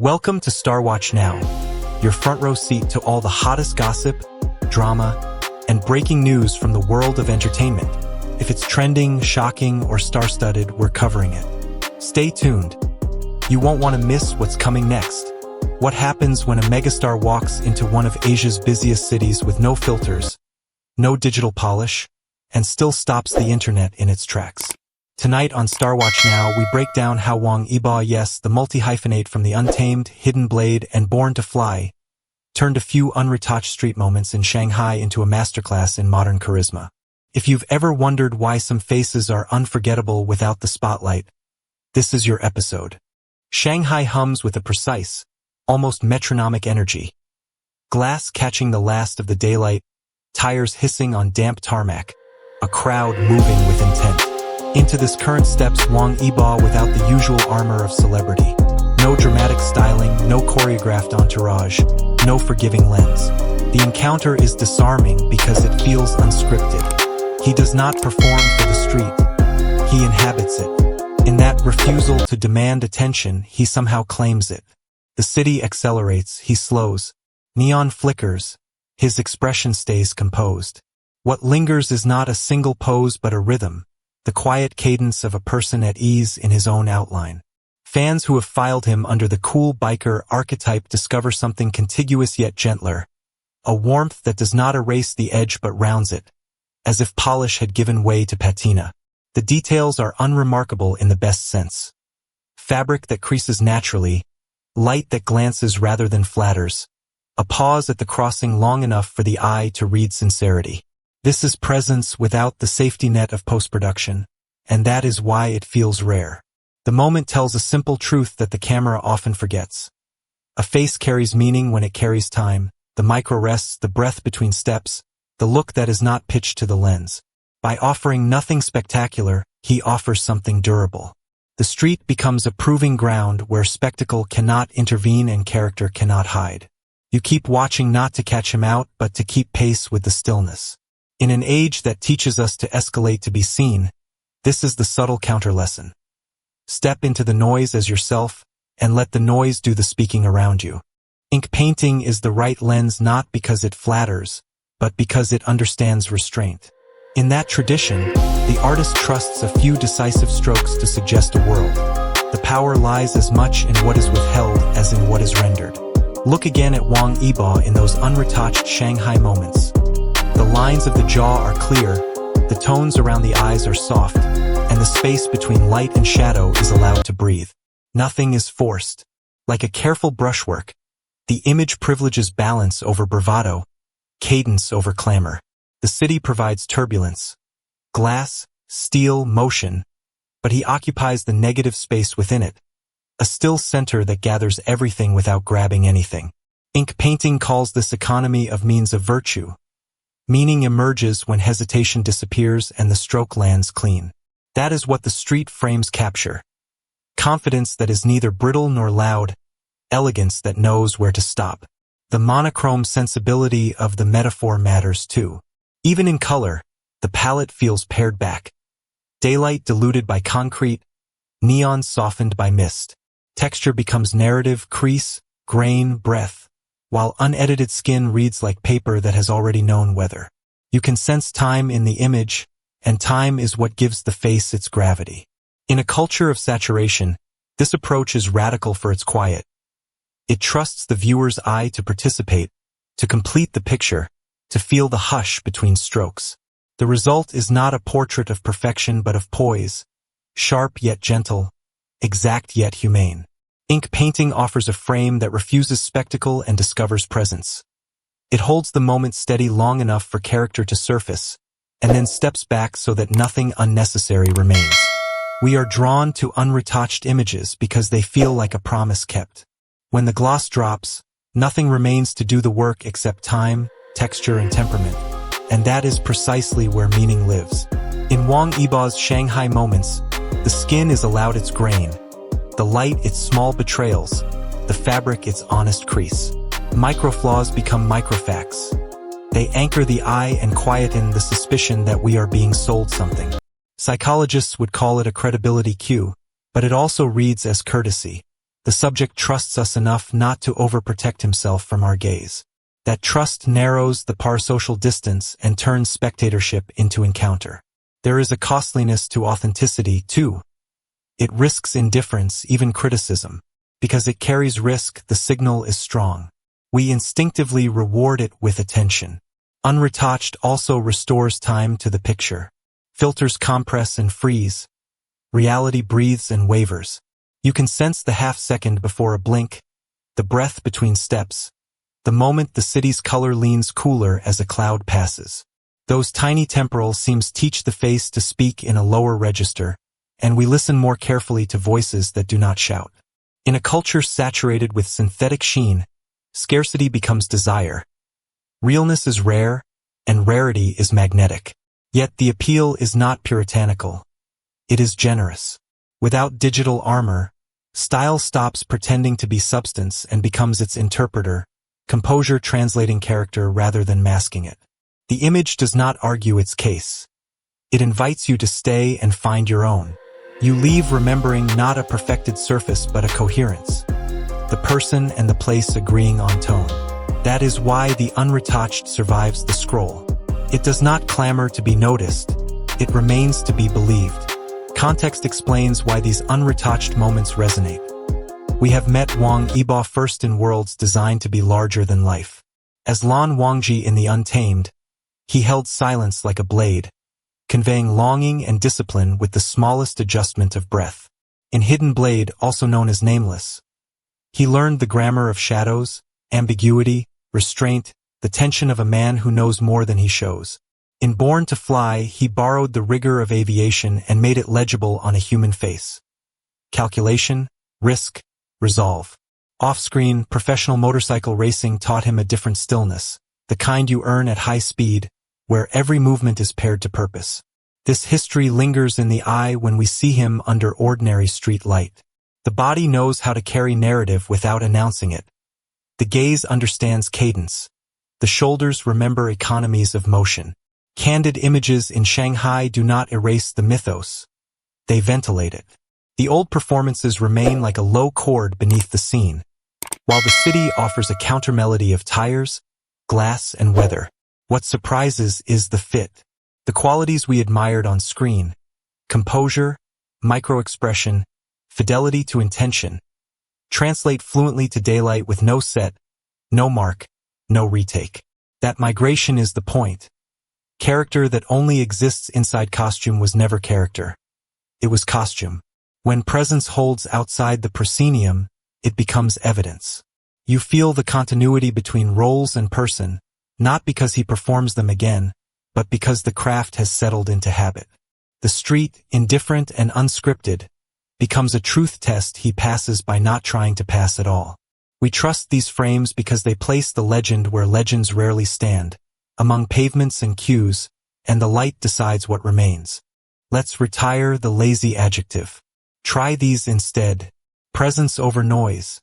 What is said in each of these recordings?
Welcome to Star Watch Now, your front row seat to all the hottest gossip, drama, and breaking news from the world of entertainment. If it's trending, shocking, or star-studded, we're covering it. Stay tuned. You won't want to miss what's coming next. What happens when a megastar walks into one of Asia's busiest cities with no filters, no digital polish, and still stops the internet in its tracks? Tonight on Star Watch Now, we break down how Wang Yibo, yes, the multi-hyphenate from The Untamed, Hidden Blade, and Born to Fly, turned a few unretouched street moments in Shanghai into a masterclass in modern charisma. If you've ever wondered why some faces are unforgettable without the spotlight, this is your episode. Shanghai hums with a precise, almost metronomic energy. Glass catching the last of the daylight, tires hissing on damp tarmac, a crowd moving with intent. Into this current steps Wang Yibo without the usual armor of celebrity. No dramatic styling, no choreographed entourage, no forgiving lens. The encounter is disarming because it feels unscripted. He does not perform for the street. He inhabits it. In that refusal to demand attention, he somehow claims it. The city accelerates, he slows. Neon flickers. His expression stays composed. What lingers is not a single pose but a rhythm, the quiet cadence of a person at ease in his own outline. Fans who have filed him under the cool biker archetype discover something contiguous yet gentler, a warmth that does not erase the edge but rounds it, as if polish had given way to patina. The details are unremarkable in the best sense. Fabric that creases naturally, light that glances rather than flatters, a pause at the crossing long enough for the eye to read sincerity. This is presence without the safety net of post-production, and that is why it feels rare. The moment tells a simple truth that the camera often forgets. A face carries meaning when it carries time, the micro-rests, the breath between steps, the look that is not pitched to the lens. By offering nothing spectacular, he offers something durable. The street becomes a proving ground where spectacle cannot intervene and character cannot hide. You keep watching not to catch him out, but to keep pace with the stillness. In an age that teaches us to escalate to be seen, this is the subtle counter-lesson. Step into the noise as yourself, and let the noise do the speaking around you. Ink painting is the right lens not because it flatters, but because it understands restraint. In that tradition, the artist trusts a few decisive strokes to suggest a world. The power lies as much in what is withheld as in what is rendered. Look again at Wang Yibo in those unretouched Shanghai moments. The lines of the jaw are clear, the tones around the eyes are soft, and the space between light and shadow is allowed to breathe. Nothing is forced. Like a careful brushwork, the image privileges balance over bravado, cadence over clamor. The city provides turbulence, glass, steel, motion, but he occupies the negative space within it, a still center that gathers everything without grabbing anything. Ink painting calls this economy of means a virtue. Meaning emerges when hesitation disappears and the stroke lands clean. That is what the street frames capture. Confidence that is neither brittle nor loud, elegance that knows where to stop. The monochrome sensibility of the metaphor matters too. Even in color, the palette feels pared back. Daylight diluted by concrete, neon softened by mist. Texture becomes narrative, crease, grain, breath, while unedited skin reads like paper that has already known weather. You can sense time in the image, and time is what gives the face its gravity. In a culture of saturation, this approach is radical for its quiet. It trusts the viewer's eye to participate, to complete the picture, to feel the hush between strokes. The result is not a portrait of perfection but of poise, sharp yet gentle, exact yet humane. Ink painting offers a frame that refuses spectacle and discovers presence. It holds the moment steady long enough for character to surface, and then steps back so that nothing unnecessary remains. We are drawn to unretouched images because they feel like a promise kept. When the gloss drops, nothing remains to do the work except time, texture, and temperament, and that is precisely where meaning lives. In Wang Yibo's Shanghai moments, the skin is allowed its grain, the light its small betrayals, the fabric its honest crease. Microflaws become microfacts. They anchor the eye and quieten the suspicion that we are being sold something. Psychologists would call it a credibility cue, but it also reads as courtesy. The subject trusts us enough not to overprotect himself from our gaze. That trust narrows the parasocial distance and turns spectatorship into encounter. There is a costliness to authenticity, too. It risks indifference, even criticism. Because it carries risk, the signal is strong. We instinctively reward it with attention. Unretouched also restores time to the picture. Filters compress and freeze. Reality breathes and wavers. You can sense the half-second before a blink, the breath between steps, the moment the city's color leans cooler as a cloud passes. Those tiny temporals seems teach the face to speak in a lower register, and we listen more carefully to voices that do not shout. In a culture saturated with synthetic sheen, scarcity becomes desire. Realness is rare, and rarity is magnetic. Yet the appeal is not puritanical. It is generous. Without digital armor, style stops pretending to be substance and becomes its interpreter, composure translating character rather than masking it. The image does not argue its case. It invites you to stay and find your own. You leave remembering not a perfected surface but a coherence. The person and the place agreeing on tone. That is why the unretouched survives the scroll. It does not clamor to be noticed. It remains to be believed. Context explains why these unretouched moments resonate. We have met Wang Yibo first in worlds designed to be larger than life. As Lan Wangji in The Untamed, he held silence like a blade, conveying longing and discipline with the smallest adjustment of breath. In Hidden Blade, also known as Nameless, he learned the grammar of shadows, ambiguity, restraint, the tension of a man who knows more than he shows. In Born to Fly, he borrowed the rigor of aviation and made it legible on a human face. Calculation, risk, resolve. Off-screen, professional motorcycle racing taught him a different stillness, the kind you earn at high speed, where every movement is paired to purpose. This history lingers in the eye when we see him under ordinary street light. The body knows how to carry narrative without announcing it. The gaze understands cadence. The shoulders remember economies of motion. Candid images in Shanghai do not erase the mythos. They ventilate it. The old performances remain like a low chord beneath the scene, while the city offers a counter-melody of tires, glass, and weather. What surprises is the fit. The qualities we admired on screen, composure, micro-expression, fidelity to intention, translate fluently to daylight with no set, no mark, no retake. That migration is the point. Character that only exists inside costume was never character. It was costume. When presence holds outside the proscenium, it becomes evidence. You feel the continuity between roles and person, not because he performs them again, but because the craft has settled into habit. The street, indifferent and unscripted, becomes a truth test he passes by not trying to pass at all. We trust these frames because they place the legend where legends rarely stand, among pavements and queues, and the light decides what remains. Let's retire the lazy adjective. Try these instead. Presence over noise.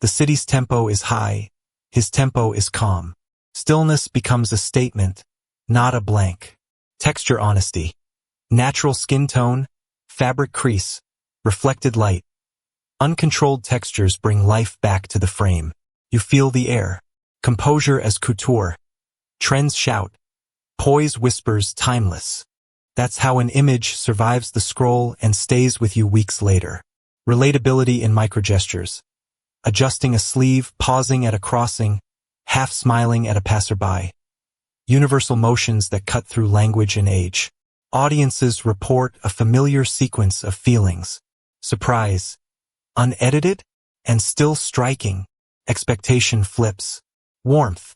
The city's tempo is high, his tempo is calm. Stillness becomes a statement, not a blank. Texture honesty. Natural skin tone, fabric crease, reflected light. Uncontrolled textures bring life back to the frame. You feel the air. Composure as couture. Trends shout. Poise whispers timeless. That's how an image survives the scroll and stays with you weeks later. Relatability in microgestures. Adjusting a sleeve, pausing at a crossing, half smiling at a passerby. Universal motions that cut through language and age. Audiences report a familiar sequence of feelings. Surprise. Unedited and still striking. Expectation flips. Warmth.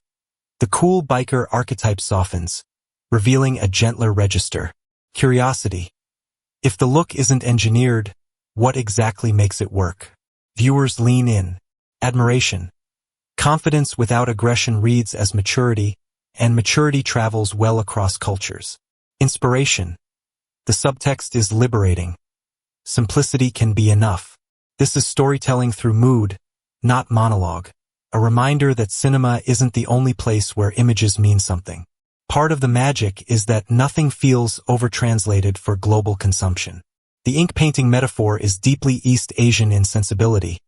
The cool biker archetype softens, revealing a gentler register. Curiosity. If the look isn't engineered, what exactly makes it work? Viewers lean in. Admiration. Confidence without aggression reads as maturity, and maturity travels well across cultures. Inspiration. The subtext is liberating. Simplicity can be enough. This is storytelling through mood, not monologue. A reminder that cinema isn't the only place where images mean something. Part of the magic is that nothing feels over-translated for global consumption. The ink painting metaphor is deeply East Asian in sensibility.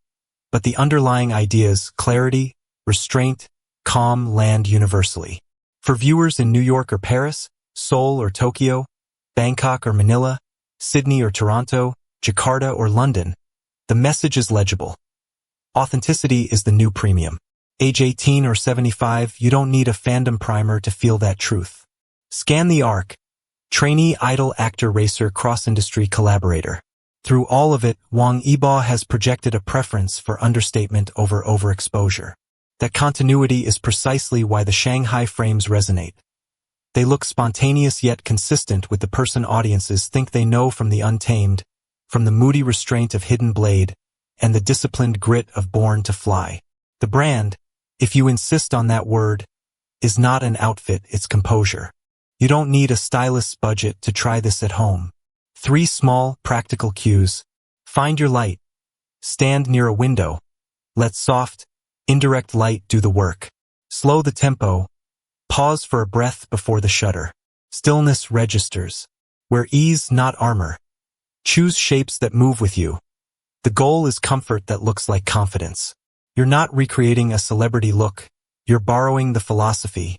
but the underlying ideas, clarity, restraint, calm, land universally. For viewers in New York or Paris, Seoul or Tokyo, Bangkok or Manila, Sydney or Toronto, Jakarta or London, the message is legible. Authenticity is the new premium. Age 18 or 75, you don't need a fandom primer to feel that truth. Scan the arc. Trainee, idol, actor, racer, cross-industry collaborator. Through all of it, Wang Yibo has projected a preference for understatement over overexposure. That continuity is precisely why the Shanghai frames resonate. They look spontaneous yet consistent with the person audiences think they know, from the untamed, from the moody restraint of Hidden Blade, and the disciplined grit of Born to Fly. The brand, if you insist on that word, is not an outfit, it's composure. You don't need a stylist's budget to try this at home. 3 small, practical cues. Find your light. Stand near a window. Let soft, indirect light do the work. Slow the tempo. Pause for a breath before the shutter. Stillness registers. Wear ease, not armor. Choose shapes that move with you. The goal is comfort that looks like confidence. You're not recreating a celebrity look. You're borrowing the philosophy.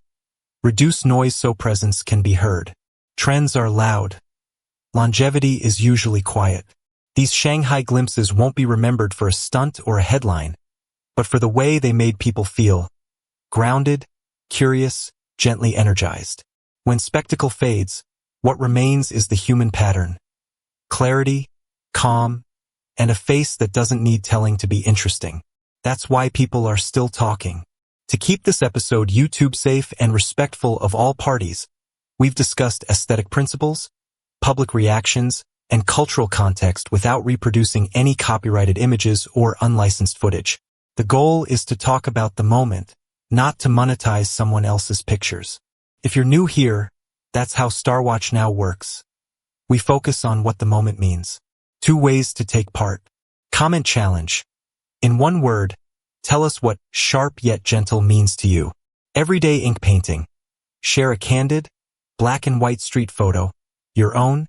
Reduce noise so presence can be heard. Trends are loud. Longevity is usually quiet. These Shanghai glimpses won't be remembered for a stunt or a headline, but for the way they made people feel. Grounded, curious, gently energized. When spectacle fades, what remains is the human pattern. Clarity, calm, and a face that doesn't need telling to be interesting. That's why people are still talking. To keep this episode YouTube safe and respectful of all parties, we've discussed aesthetic principles, public reactions, and cultural context without reproducing any copyrighted images or unlicensed footage. The goal is to talk about the moment, not to monetize someone else's pictures. If you're new here, that's how Star Watch Now works. We focus on what the moment means. 2 ways to take part. Comment challenge. In one word, tell us what sharp yet gentle means to you. Everyday ink painting. Share a candid, black and white street photo, your own,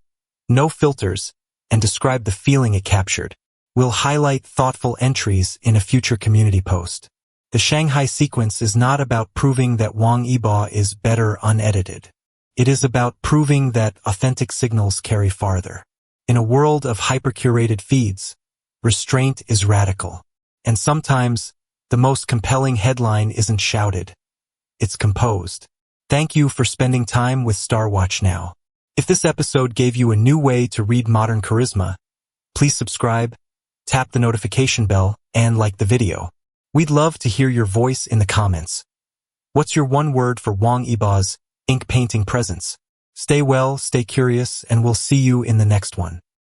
no filters, and describe the feeling it captured. We'll highlight thoughtful entries in a future community post. The Shanghai sequence is not about proving that Wang Yibo is better unedited. It is about proving that authentic signals carry farther. In a world of hyper-curated feeds, restraint is radical. And sometimes, the most compelling headline isn't shouted. It's composed. Thank you for spending time with Star Watch Now. If this episode gave you a new way to read modern charisma, please subscribe, tap the notification bell, and like the video. We'd love to hear your voice in the comments. What's your one word for Wang Yibo's ink painting presence? Stay well, stay curious, and we'll see you in the next one.